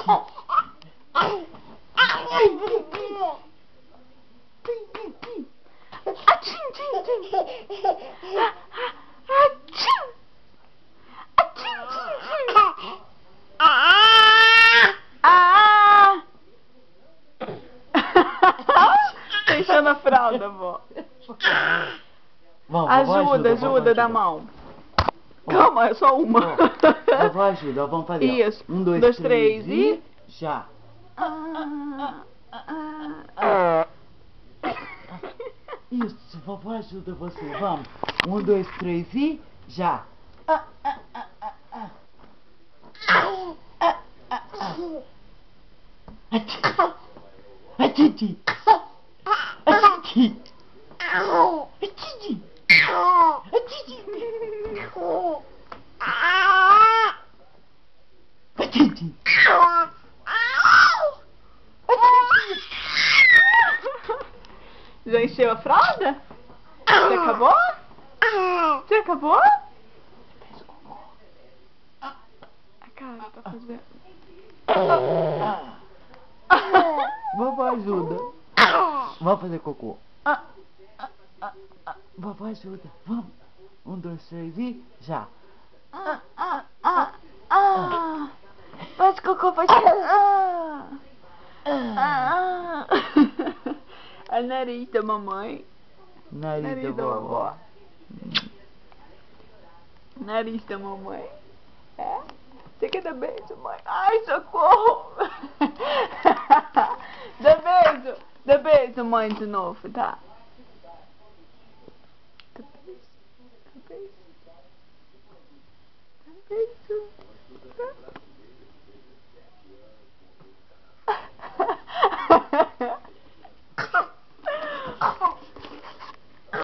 Atchim, tchim, tchim. Atchim. Atchim, tchim, tchim. Fechando a fralda, vó. Ajuda da mão. Calma, é só uma. Vovó ajuda, vamos fazer. Isso. 1, 2, 3 e... já. Isso, vovó ajuda você, vamos. 1, 2, 3 e... já. Atiti. Atiti. Atiti. Atiti. Já encheu a fralda? Você acabou? Você acabou? A cara tá fazendo. Vovó ajuda. Vamos fazer cocô. Vovó ajuda. Vamos. 1, 2, 3 e... já. Faz cocô, faz cocô. A nariz da mamãe. Nariz da vovó. Nariz da mamãe. É? Você quer dar beijo, mãe? Ai, socorro! Dá beijo! Dá beijo, mãe, de novo, tá? Dá beijo. Dá beijo. Dá beijo.